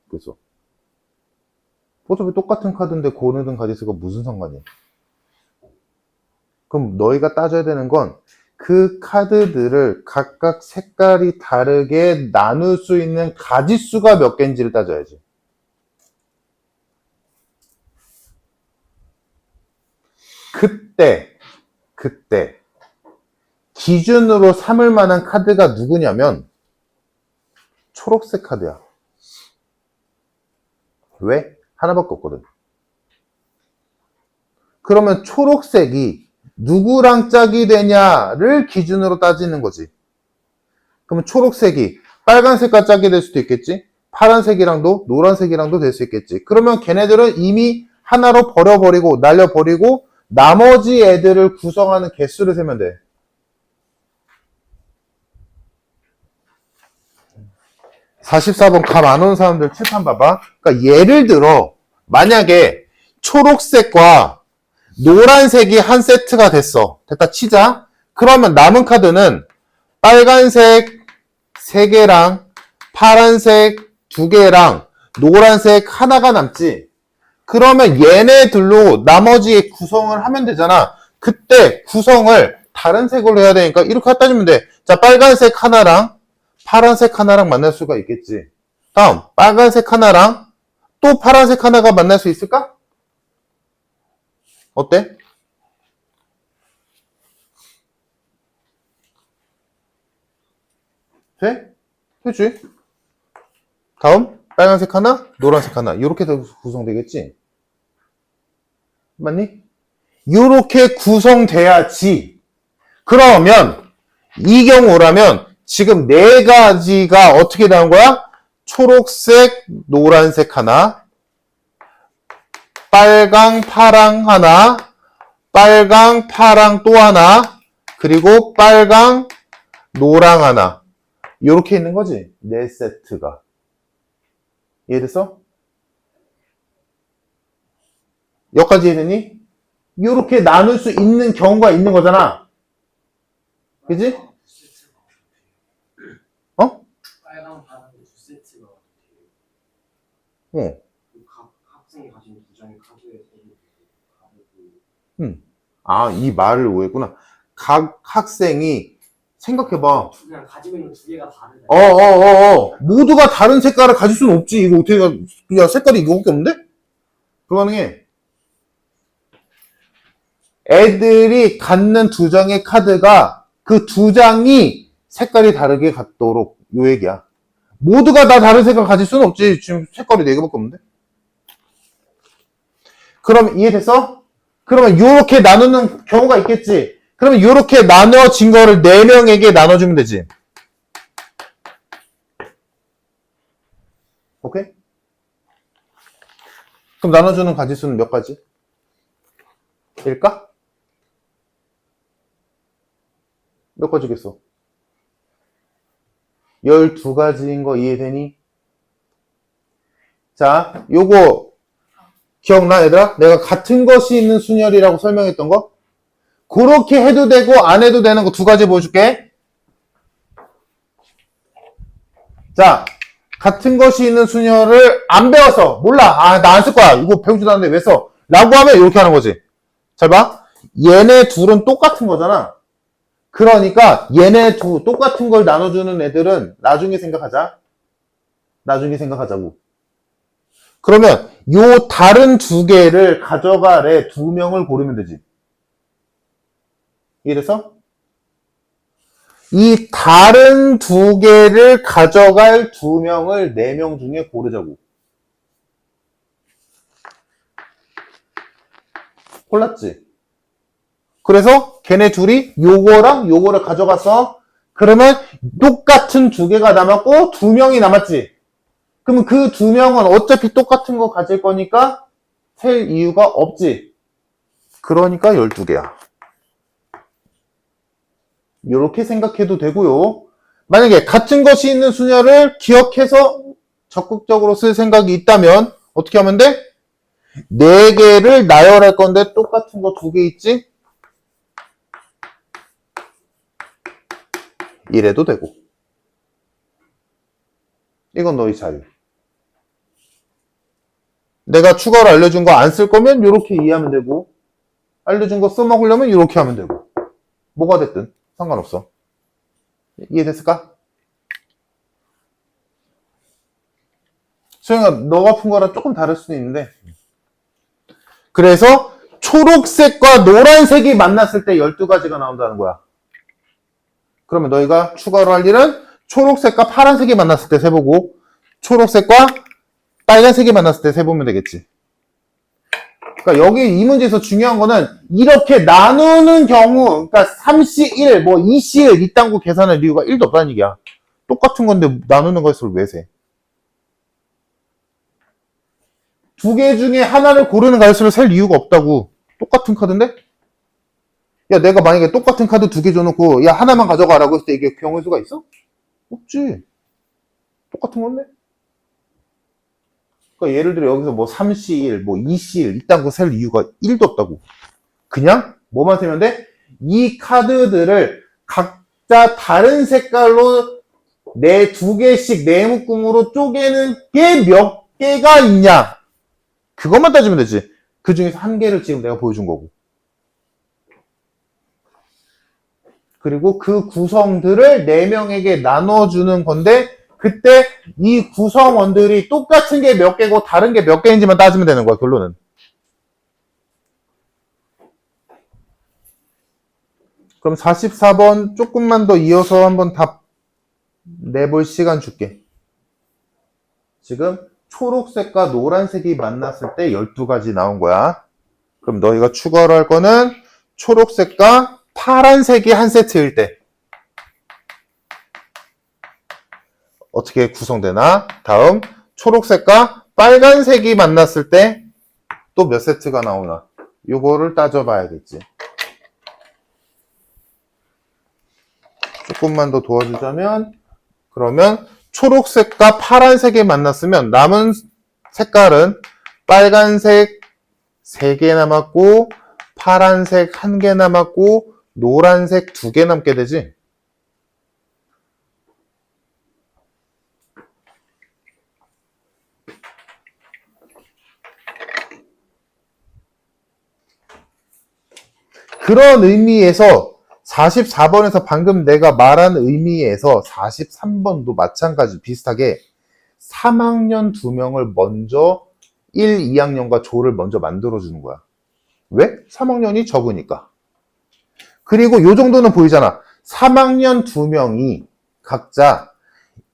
그래서 어차피 똑같은 카드인데 고르는 가지수가 무슨 상관이야? 그럼 너희가 따져야 되는 건 그 카드들을 각각 색깔이 다르게 나눌 수 있는 가지수가 몇 개인지를 따져야지. 그때 기준으로 삼을 만한 카드가 누구냐면 초록색 카드야. 왜? 하나밖에 없거든. 그러면 초록색이 누구랑 짝이 되냐를 기준으로 따지는 거지. 그러면 초록색이 빨간색과 짝이 될 수도 있겠지. 파란색이랑도 노란색이랑도 될 수 있겠지. 그러면 걔네들은 이미 하나로 버려버리고 날려버리고 나머지 애들을 구성하는 개수를 세면 돼. (44번) 감 안 오는 사람들 칠판 봐봐. 그러니까 예를 들어 만약에 초록색과 노란색이 한 세트가 됐어. 됐다 치자. 그러면 남은 카드는 빨간색 3개랑 파란색 2개랑 노란색 하나가 남지. 그러면 얘네들로 나머지 구성을 하면 되잖아. 그때 구성을 다른 색으로 해야 되니까 이렇게 갖다 주면 돼. 자, 빨간색 하나랑 파란색 하나랑 만날 수가 있겠지. 다음, 빨간색 하나랑 또 파란색 하나가 만날 수 있을까? 어때? 돼? 되지? 다음, 빨간색 하나, 노란색 하나. 이렇게 구성되겠지? 맞니? 이렇게 구성돼야지. 그러면 이 경우라면 지금 네 가지가 어떻게 나온 거야? 초록색, 노란색 하나, 빨강, 파랑 하나, 빨강, 파랑 또 하나, 그리고 빨강, 노랑 하나. 이렇게 있는 거지. 네 세트가. 이해됐어? 여기까지 이해되니? 이렇게 나눌 수 있는 경우가 있는 거잖아. 그지? 어? 빨강 파랑 두 세트가 어. 각 학생이 가진 두 장의 카드에 다르고. 아, 이 말을 오해했구나. 각 학생이 생각해봐. 그냥 가지고 있는 두 개가 다르다. 모두가 다른 색깔을 가질 수는 없지. 이거 어떻게, 야, 색깔이 이거밖에 없는데? 불가능해. 애들이 갖는 두 장의 카드가 그 두 장이 색깔이 다르게 같도록 요 얘기야. 모두가 다 다른 색깔 가질 수는 없지. 지금 색깔이 4개밖에 없는데? 그럼 이해됐어? 그러면 요렇게 나누는 경우가 있겠지. 그러면 요렇게 나눠진 거를 4명에게 나눠주면 되지. 오케이? 그럼 나눠주는 가지수는 몇 가지? 일까? 몇 가지겠어? 12가지인 거 이해되니? 자, 요거 기억나 얘들아? 내가 같은 것이 있는 순열이라고 설명했던 거? 그렇게 해도 되고 안 해도 되는 거 2가지 보여줄게. 자, 같은 것이 있는 순열을 안 배웠어. 몰라. 아, 나 안 쓸 거야. 이거 배우지도 않는데 왜 써? 라고 하면 이렇게 하는 거지. 잘 봐. 얘네 둘은 똑같은 거잖아. 그러니까 얘네 둘 똑같은 걸 나눠주는 애들은 나중에 생각하자. 나중에 생각하자고. 그러면 요 다른 2개를 가져갈 2명을 고르면 되지. 이해됐어? 이 다른 2개를 가져갈 2명을 4명 중에 고르자고. 골랐지? 그래서 걔네 둘이 요거랑 요거를 가져갔어. 그러면 똑같은 2개가 남았고 2명이 남았지. 그러면 그 2명은 어차피 똑같은 거 가질 거니까 셀 이유가 없지. 그러니까 12개야. 이렇게 생각해도 되고요. 만약에 같은 것이 있는 순열을 기억해서 적극적으로 쓸 생각이 있다면 어떻게 하면 돼? 4개를 나열할 건데 똑같은 거 2개 있지? 이래도 되고. 이건 너희 자유. 내가 추가로 알려준 거 안 쓸 거면 이렇게 이해하면 되고, 알려준 거 써먹으려면 이렇게 하면 되고. 뭐가 됐든 상관없어. 이해됐을까? 소영아, 너가 푼 거랑 조금 다를 수도 있는데. 그래서 초록색과 노란색이 만났을 때 12가지가 나온다는 거야. 그러면 너희가 추가로 할 일은 초록색과 파란색이 만났을 때 세보고, 초록색과 빨간색이 만났을 때 세보면 되겠지. 그러니까 여기 이 문제에서 중요한 거는 이렇게 나누는 경우, 그러니까 3C1, 뭐 2C1 이딴 거 계산할 이유가 1도 없다는 얘기야. 똑같은 건데 나누는 것을 왜 세? 2개 중에 하나를 고르는 가수를 셀 이유가 없다고. 똑같은 카드인데? 야, 내가 만약에 똑같은 카드 2개 줘놓고, 야, 하나만 가져가라고 했을 때 이게 경우의 수가 있어? 없지. 똑같은 건데? 그러니까 예를 들어 여기서 뭐 3C1, 뭐 2C1 이딴 거 셀 이유가 1도 없다고. 그냥 뭐만 세면 돼? 이 카드들을 각자 다른 색깔로 내 두 개씩 네 묶음으로 쪼개는 게 몇 개가 있냐? 그것만 따지면 되지. 그 중에서 한 개를 지금 내가 보여준 거고. 그리고 그 구성들을 네 명에게 나눠주는 건데, 그때 이 구성원들이 똑같은 게 몇 개고 다른 게 몇 개인지만 따지면 되는 거야, 결론은. 그럼 44번 조금만 더 이어서 한번 답 내볼 시간 줄게. 지금 초록색과 노란색이 만났을 때 12가지 나온 거야. 그럼 너희가 추가로 할 거는 초록색과 파란색이 한 세트일 때 어떻게 구성되나? 다음 초록색과 빨간색이 만났을 때 또 몇 세트가 나오나? 요거를 따져봐야겠지. 조금만 더 도와주자면, 그러면 초록색과 파란색이 만났으면 남은 색깔은 빨간색 3개 남았고 파란색 1개 남았고 노란색 2개 남게 되지. 그런 의미에서 44번에서 방금 내가 말한 의미에서 43번도 마찬가지 비슷하게 3학년 2명을 먼저 1, 2학년과 조를 먼저 만들어주는 거야. 왜? 3학년이 적으니까. 그리고 요 정도는 보이잖아. 3학년 2명이 각자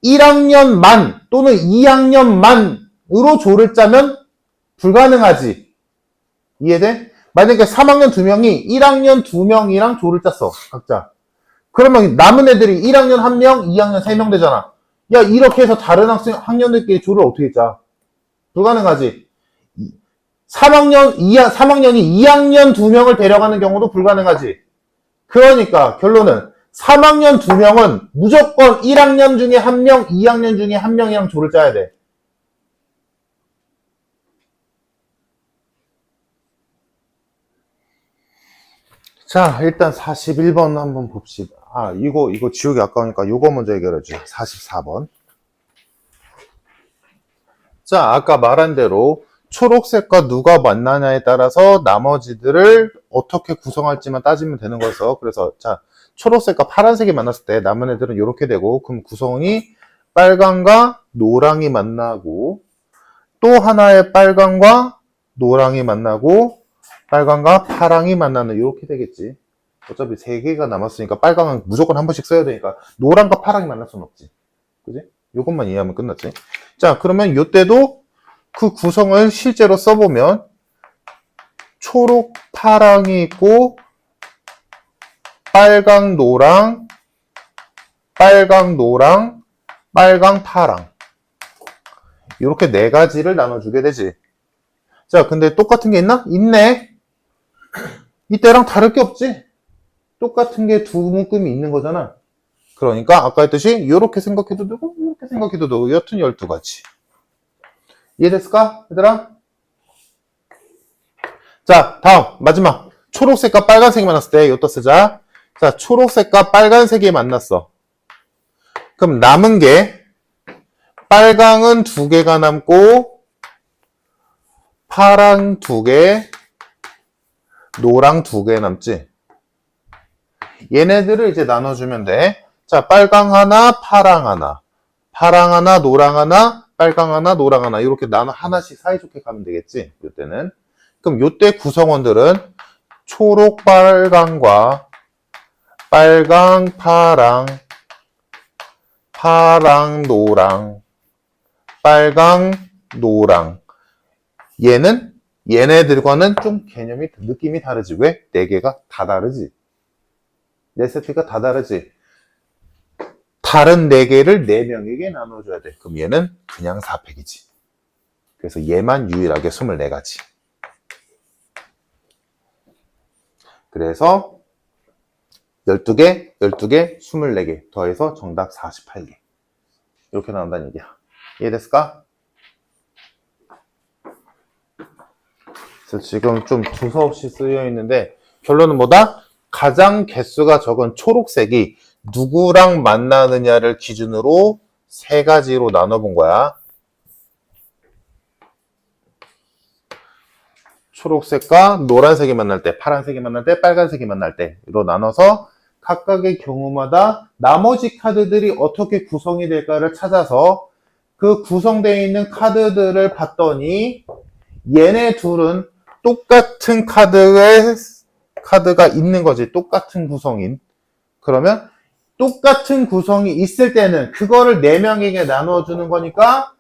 1학년만 또는 2학년만으로 조를 짜면 불가능하지. 이해돼? 만약에 3학년 2명이 1학년 2명이랑 조를 짰어. 각자. 그러면 남은 애들이 1학년 1명, 2학년 3명 되잖아. 야, 이렇게 해서 다른 학년들끼리 조를 어떻게 짜? 불가능하지. 3학년이 2학년 2명을 데려가는 경우도 불가능하지. 그러니까 결론은 3학년 2명은 무조건 1학년 중에 1명, 2학년 중에 1명이랑 조를 짜야 돼. 자, 일단 41번 한번 봅시다. 아, 이거 지우기 아까우니까 이거 먼저 해결해줘. 44번. 자, 아까 말한 대로 초록색과 누가 만나냐에 따라서 나머지들을 어떻게 구성할지만 따지면 되는 거여서, 그래서 자, 초록색과 파란색이 만났을 때 남은 애들은 이렇게 되고, 그럼 구성이 빨강과 노랑이 만나고, 또 하나의 빨강과 노랑이 만나고, 빨강과 파랑이 만나는 이렇게 되겠지. 어차피 3개가 남았으니까 빨강은 무조건 한 번씩 써야 되니까 노랑과 파랑이 만날 수는 없지. 그지? 요것만 이해하면 끝났지. 자, 그러면 요때도 그 구성을 실제로 써보면 초록, 파랑이 있고 빨강, 노랑, 빨강, 노랑, 빨강, 파랑 이렇게 4가지를 나눠주게 되지. 자, 근데 똑같은 게 있나? 있네. 이때랑 다를 게 없지. 똑같은 게 2묶음이 있는 거잖아. 그러니까 아까 했듯이 이렇게 생각해도 되고 이렇게 생각해도 되고 여튼 12가지. 이해됐을까? 얘들아? 자, 다음 마지막 초록색과 빨간색이 만났을 때 이것도 쓰자. 자, 초록색과 빨간색이 만났어. 그럼 남은 게 빨강은 2개가 남고 파랑 2개, 노랑 2개 남지. 얘네들을 이제 나눠주면 돼. 자, 빨강 하나, 파랑 하나, 파랑 하나, 노랑 하나, 빨강 하나, 노랑 하나 이렇게 나눠 하나씩 사이좋게 가면 되겠지. 이때는. 그럼 요때 구성원들은 초록, 빨강과 빨강, 파랑, 파랑, 노랑, 빨강, 노랑. 얘네들과는 좀 개념이, 느낌이 다르지. 왜? 4개가 다 다르지. 4세트가 다 다르지. 다른 4개를 4명에게 나눠줘야 돼. 그럼 얘는 그냥 4팩이지. 그래서 얘만 유일하게 24가지. 그래서 12개, 12개, 24개 더해서 정답 48개. 이렇게 나온다는 얘기야. 이해됐을까? 그래서 지금 좀 두서없이 쓰여 있는데 결론은 뭐다? 가장 개수가 적은 초록색이 누구랑 만나느냐를 기준으로 세 가지로 나눠본 거야. 초록색과 노란색이 만날 때, 파란색이 만날 때, 빨간색이 만날 때로 나눠서 각각의 경우마다 나머지 카드들이 어떻게 구성이 될까를 찾아서 그 구성되어 있는 카드들을 봤더니 얘네 둘은 똑같은 카드가 있는 거지. 똑같은 구성인. 그러면 똑같은 구성이 있을 때는 그거를 4명에게 나눠주는 거니까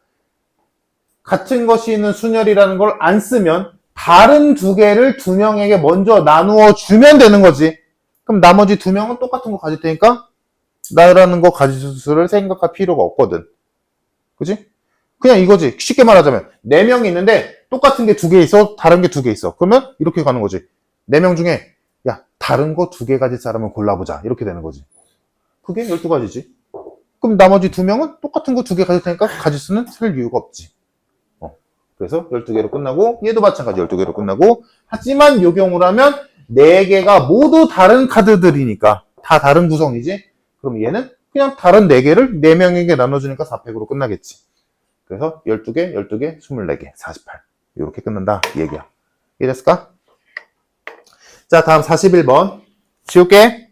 같은 것이 있는 순열이라는 걸 안 쓰면 다른 2개를 2명에게 먼저 나누어 주면 되는 거지. 그럼 나머지 2명은 똑같은 거 가질 테니까 나라는 거 가질 수를 생각할 필요가 없거든. 그지? 그냥 이거지. 쉽게 말하자면 4명이 있는데 똑같은 게 2개 있어, 다른 게 2개 있어. 그러면 이렇게 가는 거지. 4명 중에 야, 다른 거 2개 가질 사람은 골라보자. 이렇게 되는 거지. 그게 12가지지. 그럼 나머지 2명은 똑같은 거 2개 가질 테니까 가질 수는 셀 이유가 없지. 그래서 12개로 끝나고 얘도 마찬가지 12개로 끝나고 하지만 이 경우라면 4개가 모두 다른 카드들이니까 다 다른 구성이지. 그럼 얘는 그냥 다른 4개를 4명에게 나눠주니까 4팩으로 끝나겠지. 그래서 12개, 12개, 24개, 48 이렇게 끝난다 이 얘기야. 이해됐을까? 자, 다음 41번 지울게.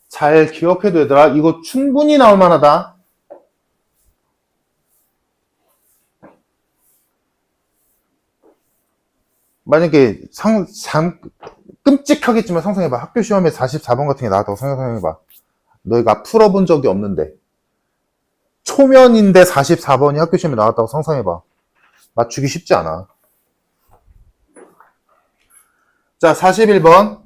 잘 기억해도 얘들아, 이거 충분히 나올 만하다. 만약에 끔찍하겠지만 상상해봐. 학교 시험에 44번 같은 게 나왔다고 상상해봐. 너희가 풀어본 적이 없는데 초면인데 44번이 학교 시험에 나왔다고 상상해봐. 맞추기 쉽지 않아. 자, 41번.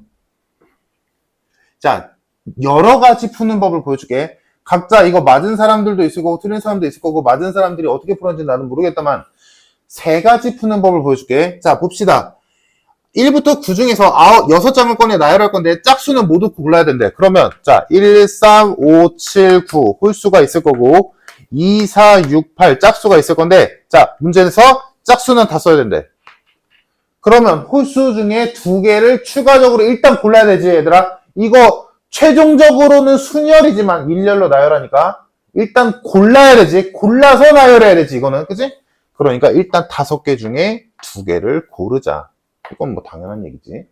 자, 여러 가지 푸는 법을 보여줄게. 각자 이거 맞은 사람들도 있을 거고 틀린 사람도 있을 거고 맞은 사람들이 어떻게 풀었는지 나는 모르겠다만 3가지 푸는 법을 보여줄게. 자, 봅시다. 1부터 9 중에서 6장을 꺼내 나열할 건데 짝수는 모두 골라야 된대. 그러면 자, 1, 3, 5, 7, 9 홀수가 있을 거고 2, 4, 6, 8 짝수가 있을 건데 자, 문제에서 짝수는 다 써야 된대. 그러면 홀수 중에 2개를 추가적으로 일단 골라야 되지 얘들아. 이거 최종적으로는 순열이지만 일렬로 나열하니까 일단 골라야 되지. 골라서 나열해야 되지 이거는. 그치? 그러니까 일단 5개 중에 2개를 고르자. 이건 뭐 당연한 얘기지.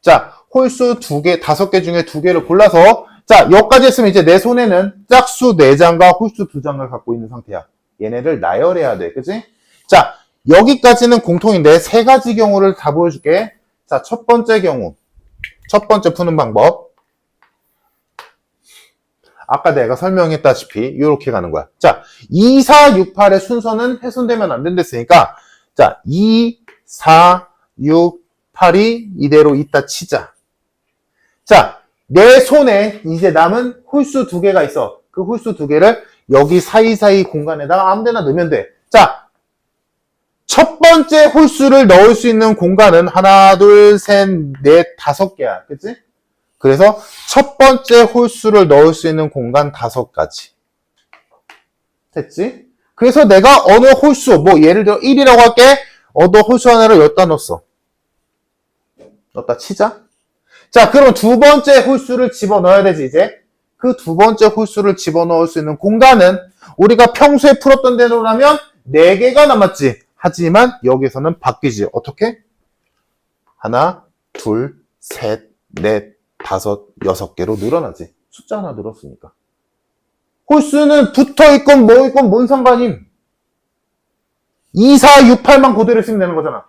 자, 홀수 2개, 5개 중에 2개를 골라서 자, 여기까지 했으면 이제 내 손에는 짝수 4장과 홀수 2장을 갖고 있는 상태야. 얘네를 나열해야 돼. 그치? 자, 여기까지는 공통인데 3가지 경우를 다 보여줄게. 자, 첫 번째 경우. 첫 번째 푸는 방법. 아까 내가 설명했다시피 이렇게 가는 거야. 자, 2, 4, 6, 8의 순서는 훼손되면 안 된댔으니까 자, 2, 4, 6, 8이 이대로 있다 치자. 자, 내 손에 이제 남은 홀수 2개가 있어. 그 홀수 2개를 여기 사이사이 공간에다가 아무 데나 넣으면 돼. 자, 첫 번째 홀수를 넣을 수 있는 공간은 하나, 둘, 셋, 넷, 5개야. 그치? 그래서 첫 번째 홀수를 넣을 수 있는 공간 5가지. 됐지? 그래서 내가 어느 홀수, 뭐 예를 들어 1이라고 할게. 어느 홀수 하나를 여기다 넣었어. 넣었다 치자. 자, 그럼 두 번째 홀수를 집어넣어야 되지, 이제. 그 두 번째 홀수를 집어넣을 수 있는 공간은 우리가 평소에 풀었던 대로라면 4개가 남았지. 하지만 여기서는 바뀌지. 어떻게? 하나, 둘, 셋, 넷, 5, 6개로 늘어나지. 숫자 하나 늘었으니까. 홀수는 붙어있건 뭐있건 뭔 상관임. 2, 4, 6, 8만 그대로 쓰면 되는 거잖아.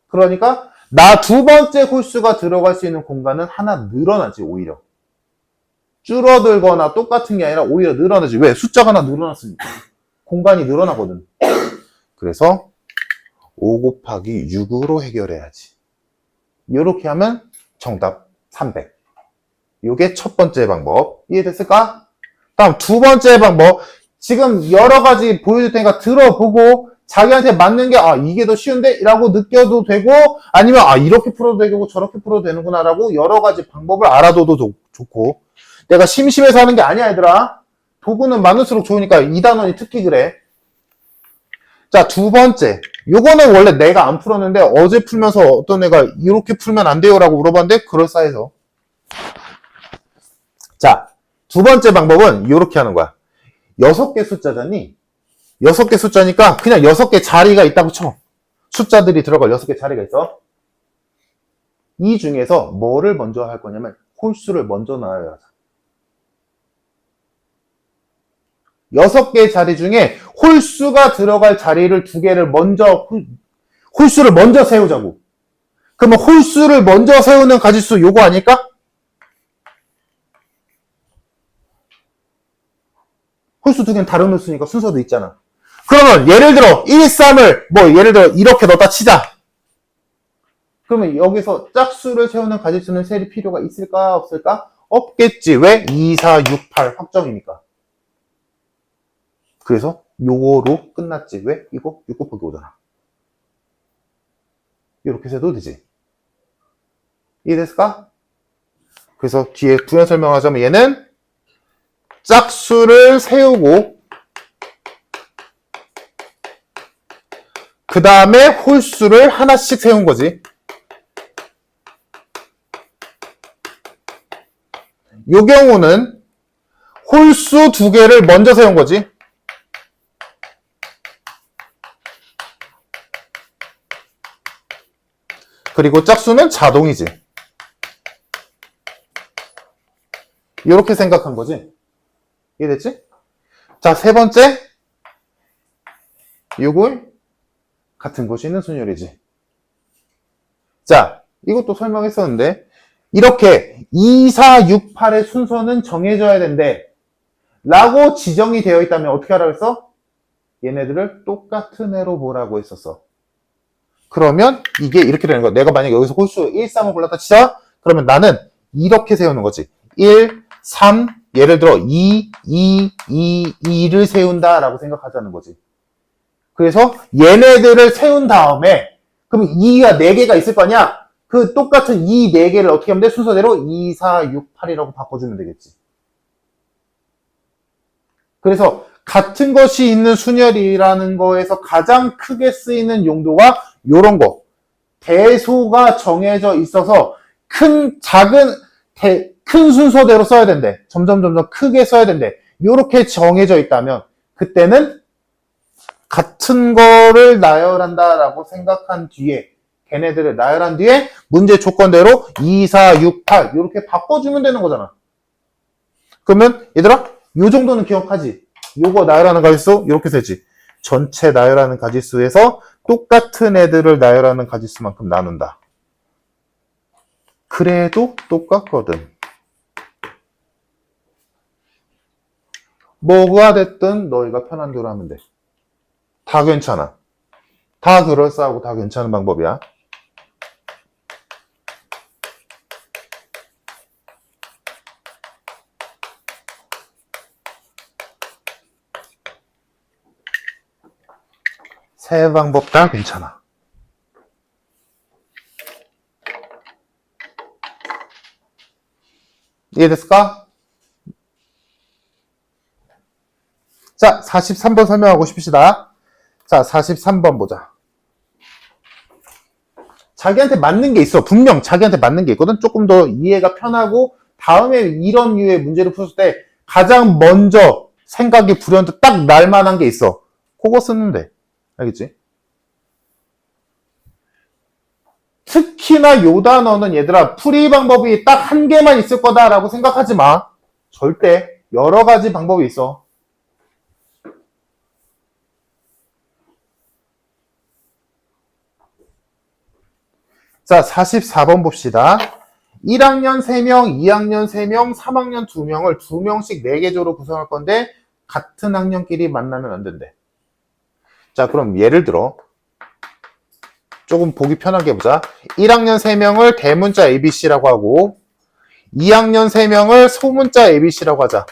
그러니까 나 두 번째 홀수가 들어갈 수 있는 공간은 하나 늘어나지, 오히려. 줄어들거나 똑같은 게 아니라 오히려 늘어나지. 왜? 숫자가 하나 늘어났으니까. 공간이 늘어나거든. 그래서 5 곱하기 6으로 해결해야지. 이렇게 하면 정답 300. 이게 첫 번째 방법. 이해됐을까? 다음 두 번째 방법. 지금 여러 가지 보여줄 테니까 들어보고 자기한테 맞는 게 이게 더 쉬운데? 라고 느껴도 되고 아니면 이렇게 풀어도 되고 저렇게 풀어도 되는구나 라고 여러 가지 방법을 알아둬도 좋고 내가 심심해서 하는 게 아니야 얘들아. 도구는 많을수록 좋으니까 2단원이 특히 그래. 자, 두 번째. 요거는 원래 내가 안 풀었는데 어제 풀면서 어떤 애가 이렇게 풀면 안 돼요 라고 물어봤는데 그럴싸해서. 자, 두 번째 방법은 이렇게 하는 거야. 6개 숫자잖니? 6개 숫자니까 그냥 6개 자리가 있다고 쳐. 숫자들이 들어갈 6개 자리가 있어. 이 중에서 뭐를 먼저 할 거냐면 홀수를 먼저 나눠야 하자. 6개 자리 중에 홀수가 들어갈 자리를 2개를 먼저, 홀수를 먼저 세우자고. 그러면 홀수를 먼저 세우는 가짓수 요거 아닐까? 홀수 2개는 다른 홀수니까 순서도 있잖아. 그러면 예를 들어 1, 3을 뭐 예를 들어 이렇게 넣다 치자. 그러면 여기서 짝수를 세우는 가짓수는 셀이 필요가 있을까 없을까? 없겠지. 왜? 2, 4, 6, 8 확정이니까. 그래서 요거로 끝났지. 왜? 이거 6 곱하기 5잖아. 이렇게 해도 되지. 이해됐을까? 그래서 뒤에 부연 설명하자면 얘는 짝수를 세우고 그 다음에 홀수를 하나씩 세운 거지. 요 경우는 홀수 2개를 먼저 세운 거지. 그리고 짝수는 자동이지. 이렇게 생각한 거지. 이해됐지? 자, 세 번째. 요걸 같은 곳이 있는 순열이지. 자, 이것도 설명했었는데 이렇게 2, 4, 6, 8의 순서는 정해져야 된대 라고 지정이 되어 있다면 어떻게 하라고 했어? 얘네들을 똑같은 애로 보라고 했었어. 그러면 이게 이렇게 되는 거야. 내가 만약에 여기서 홀수 1, 3을 골랐다 치자. 그러면 나는 이렇게 세우는 거지. 1, 3, 예를 들어 2, 2를 세운다 라고 생각하자는 거지. 그래서 얘네들을 세운 다음에 그럼 2가 4개가 있을 거 아니야? 그 똑같은 이 4개를 어떻게 하면 돼? 순서대로 2, 4, 6, 8이라고 바꿔주면 되겠지. 그래서 같은 것이 있는 순열이라는 거에서 가장 크게 쓰이는 용도가 요런 거. 대소가 정해져 있어서 큰 순서대로 써야 된대. 점점 크게 써야 된대. 요렇게 정해져 있다면 그때는 같은 거를 나열한다라고 생각한 뒤에 걔네들을 나열한 뒤에 문제 조건대로 2, 4, 6, 8 이렇게 바꿔주면 되는 거잖아. 그러면 얘들아 요 정도는 기억하지? 요거 나열하는 가짓수 이렇게 되지. 전체 나열하는 가짓수에서 똑같은 애들을 나열하는 가짓수만큼 나눈다. 그래도 똑같거든. 뭐가 됐든 너희가 편한 대로 하면 돼. 다 괜찮아. 다 그럴싸하고 다 괜찮은 방법이야. 세 방법 다 괜찮아. 이해됐을까? 자, 43번 설명하고 싶으시다. 자, 43번 보자. 자기한테 맞는 게 있어. 분명 자기한테 맞는 게 있거든. 조금 더 이해가 편하고 다음에 이런 류의 문제를 풀었을 때 가장 먼저 생각이 불현듯 딱 날 만한 게 있어. 그거 쓰면 돼. 알겠지? 특히나 요 단어는 얘들아 풀이 방법이 딱 한 개만 있을 거다라고 생각하지 마. 절대 여러 가지 방법이 있어. 자, 44번 봅시다. 1학년 3명, 2학년 3명, 3학년 2명을 2명씩 4개조로 구성할 건데 같은 학년끼리 만나면 안 된대. 자, 그럼 예를 들어 조금 보기 편하게 해보자. 1학년 3명을 대문자 ABC라고 하고 2학년 3명을 소문자 ABC라고 하자.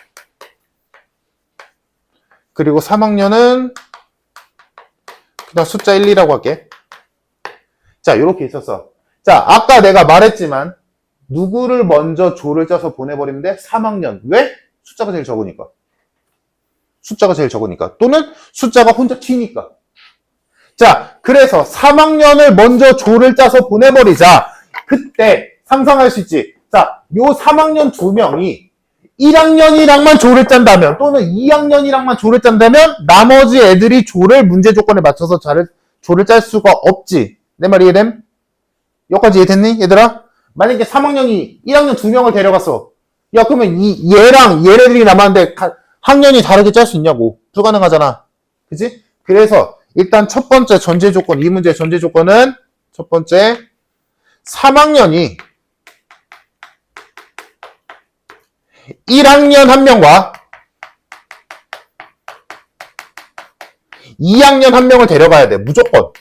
그리고 3학년은 그냥 숫자 1, 2라고 할게. 자, 이렇게 있었어. 자, 아까 내가 말했지만 누구를 먼저 조를 짜서 보내버리면 돼? 3학년. 왜? 숫자가 제일 적으니까. 숫자가 제일 적으니까. 또는 숫자가 혼자 튀니까. 자, 그래서 3학년을 먼저 조를 짜서 보내버리자. 그때 상상할 수 있지. 자, 요 3학년 2명이 1학년이랑만 조를 짠다면 또는 2학년이랑만 조를 짠다면 나머지 애들이 조를 문제 조건에 맞춰서 조를 짤 수가 없지. 내 말 이해됨? 여기까지 이해됐니? 얘들아? 만약에 3학년이 1학년 2명을 데려갔어. 야, 그러면 얘랑 얘네들이 남았는데 학년이 다르게 짤 수 있냐고. 불가능하잖아. 그치? 그래서 일단 첫 번째 전제 조건, 이 문제의 전제 조건은 첫 번째 3학년이 1학년 1명과 2학년 1명을 데려가야 돼. 무조건.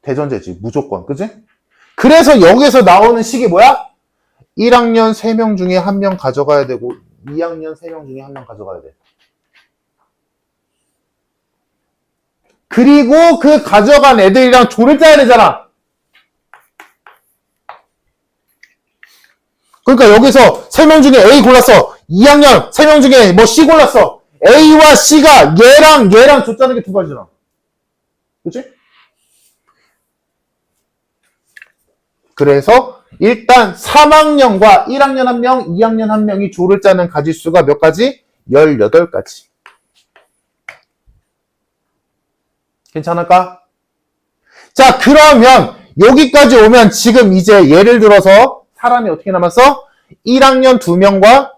대전제지. 무조건. 그치? 그래서 여기서 나오는 식이 뭐야? 1학년 3명 중에 1명 가져가야 되고 2학년 3명 중에 1명 가져가야 돼. 그리고 그 가져간 애들이랑 조를 짜야 되잖아. 그러니까 여기서 3명 중에 A 골랐어. 2학년 3명 중에 뭐 C 골랐어. A와 C가 얘랑 조 짜는 게 두 가지잖아. 그치? 그래서 일단 3학년과 1학년 1명, 2학년 1명이 조를 짜는 가지수가 몇 가지? 18가지. 괜찮을까? 자, 그러면 여기까지 오면 지금 이제 예를 들어서 사람이 어떻게 남았어? 1학년 2명과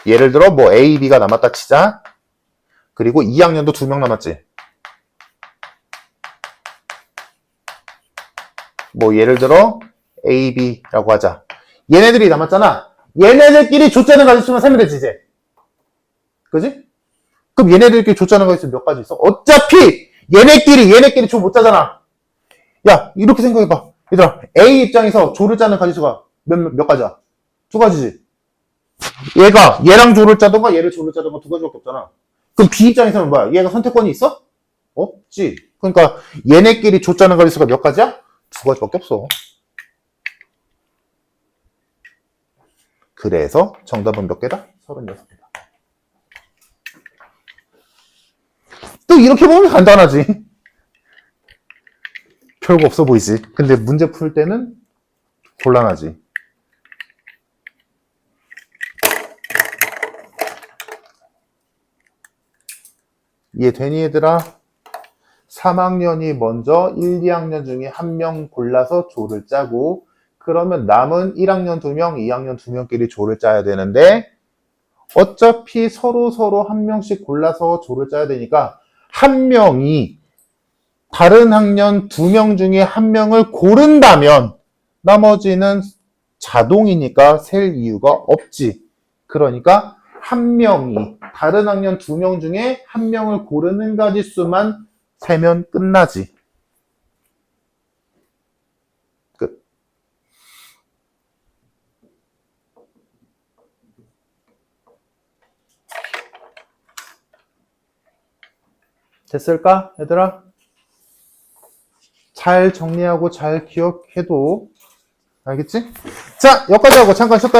예를 들어 뭐 A, B가 남았다 치자. 그리고 2학년도 2명 남았지. 뭐 예를 들어 A, B라고 하자. 얘네들이 남았잖아. 얘네들끼리 조 짜는 가지수만 세면 되지 이제. 그지? 그럼 얘네들끼리 조 짜는 가지수 몇 가지 있어? 어차피 얘네끼리 조 못 짜잖아. 야, 이렇게 생각해봐. 얘들아, A 입장에서 조를 짜는 가지수가 몇 가지야? 두 가지지. 얘랑 조를 짜던가 얘를 조를 짜던가 두 가지밖에 없잖아. 그럼 B 입장에서는 뭐야? 얘가 선택권이 있어? 없지. 그러니까 얘네끼리 조 짜는 가지수가 몇 가지야? 두 가지밖에 없어. 그래서 정답은 몇 개다? 36개다. 또 이렇게 보면 간단하지. 별거 없어 보이지. 근데 문제 풀 때는 곤란하지. 이해되니 얘들아? 3학년이 먼저 1, 2학년 중에 1명 골라서 조를 짜고 그러면 남은 1학년 2명, 2학년 2명끼리 조를 짜야 되는데 어차피 서로 한 명씩 골라서 조를 짜야 되니까 한 명이 다른 학년 2명 중에 1명을 고른다면 나머지는 자동이니까 셀 이유가 없지. 그러니까 한 명이 다른 학년 2명 중에 1명을 고르는 가지수만 세면 끝나지. 끝. 됐을까, 얘들아? 잘 정리하고 잘 기억해도 알겠지? 자, 여기까지 하고 잠깐 쉬었다 합시다.